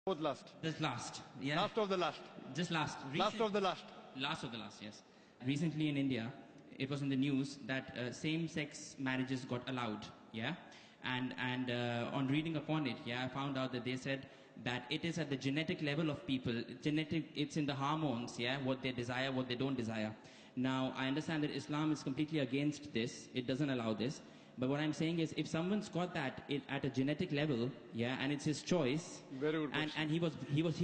Both last. Just last. Yeah. Last of the last. Just last. Last of the last. Last of the last, yes. Recently in India, it was in the news that same-sex marriages got allowed, yeah? And on reading upon it, yeah, I found out that they said that it is at the genetic level of people. It's in the hormones, yeah, what they desire, what they don't desire. Now, I understand that Islam is completely against this. It doesn't allow this. But what I'm saying is, if someone's got that at a genetic level, yeah, and it's his choice, very good question. and he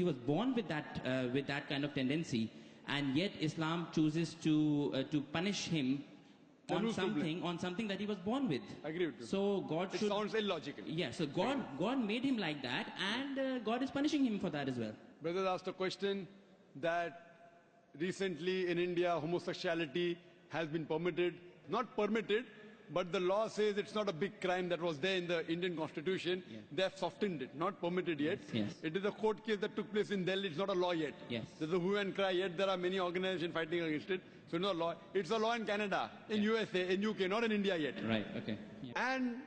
was born with that kind of tendency, and yet Islam chooses to punish him on something that he was born with. I agree with you. So God it sounds illogical. Yeah. So God made him like that, and God is punishing him for that as well. Brother asked a question that recently in India homosexuality has been permitted, not permitted. But the law says it's not a big crime that was there in the Indian constitution. Yeah. They have softened it, not permitted yet. Yes. It is a court case that took place in Delhi. It's not a law yet. Yes. There's a hue and cry yet. There are many organizations fighting against it. So it's not a law. It's a law in Canada, in USA, in UK, not in India yet. Right, okay. Yeah. And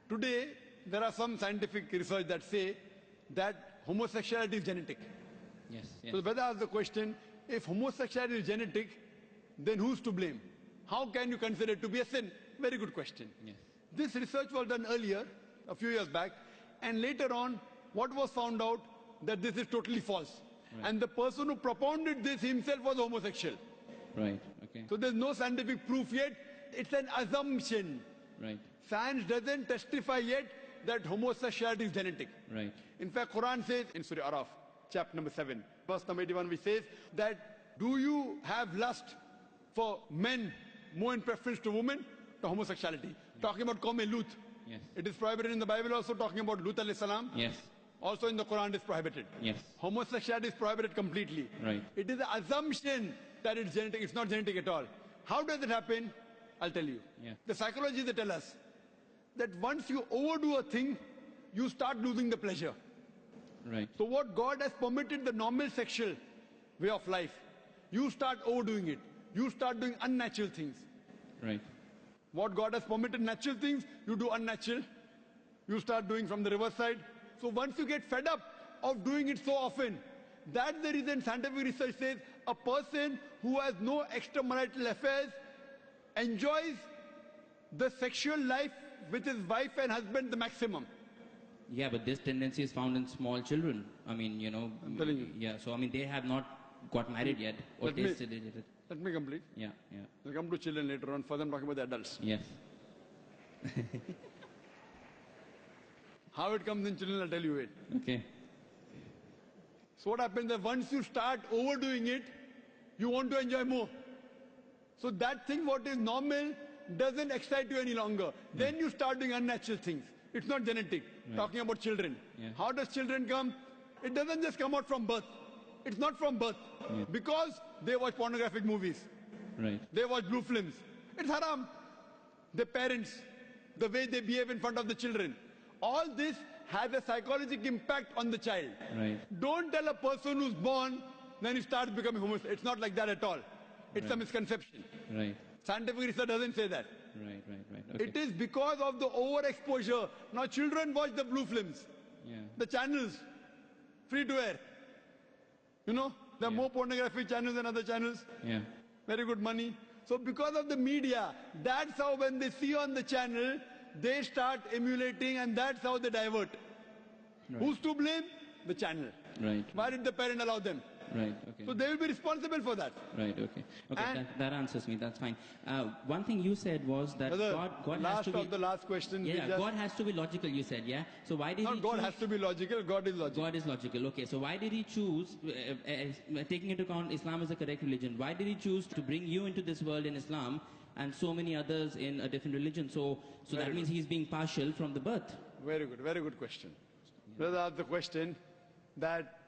today, there are some scientific research that say that homosexuality is genetic. Yes. So the brother asked the question, if homosexuality is genetic, then who's to blame? How can you consider it to be a sin? Very good question. Yes. This research was done earlier, a few years back, and later on, what was found out that this is totally false. Right. And the person who propounded this himself was homosexual. Right, okay. So there's no scientific proof yet. It's an assumption. Right. Science doesn't testify yet that homosexuality is genetic. Right. In fact, Quran says in Surah Araf, chapter number 7, verse number 81, which says that, do you have lust for men more in preference to women? To homosexuality. Yes. Talking about Qawm Lut. Yes. It is prohibited in the Bible also, talking about Lut alayhi salam. Yes. Also in the Quran it is prohibited. Yes. Homosexuality is prohibited completely. Right. It is the assumption that it's genetic. It's not genetic at all. How does it happen? I'll tell you. Yeah. The psychologists they tell us that once you overdo a thing, you start losing the pleasure. Right. So what God has permitted the normal sexual way of life, you start overdoing it. You start doing unnatural things. Right. What God has permitted natural things, you do unnatural. You start doing from the reverse side. So once you get fed up of doing it so often, that's the reason scientific research says a person who has no extramarital affairs enjoys the sexual life with his wife and husband the maximum. Yeah, but this tendency is found in small children. I mean, you know. I'm telling you. Yeah, so I mean, they have not got married yet or tasted it. Let me complete. Yeah, yeah. We'll come to children later on. First I'm talking about the adults. Yes. How it comes in children, I'll tell you it. Okay. So what happens that once you start overdoing it, you want to enjoy more. So that thing what is normal doesn't excite you any longer. Then you start doing unnatural things. It's not genetic. Right. Talking about children. Yeah. How does children come? It doesn't just come out from birth. It's not from birth. Yeah. Because they watch pornographic movies. Right. They watch blue films. It's haram. The parents, the way they behave in front of the children. All this has a psychological impact on the child. Right. Don't tell a person who's born, then he starts becoming homosexual. It's not like that at all. It's a misconception. Right. Scientific research doesn't say that. Right. Okay. It is because of the overexposure. Now children watch the blue films. Yeah. The channels, free to air. You know, there are more pornography channels than other channels. Yeah. Very good money. So because of the media, that's how when they see on the channel, they start emulating and that's how they divert. Right. Who's to blame? The channel. Right. Why did the parent allow them? Right, okay. So they will be responsible for that. Right, okay. Okay, that answers me, that's fine. One thing you said was that God has to be... the last question. Yeah, God has to be logical, you said, yeah? So why did he God choose... has to be logical, God is logical. God is logical, okay. So why did he choose, taking into account Islam is the correct religion, why did he choose to bring you into this world in Islam and so many others in a different religion? So that means he's being partial from the birth. Very good question. Yeah. Brother asked the question that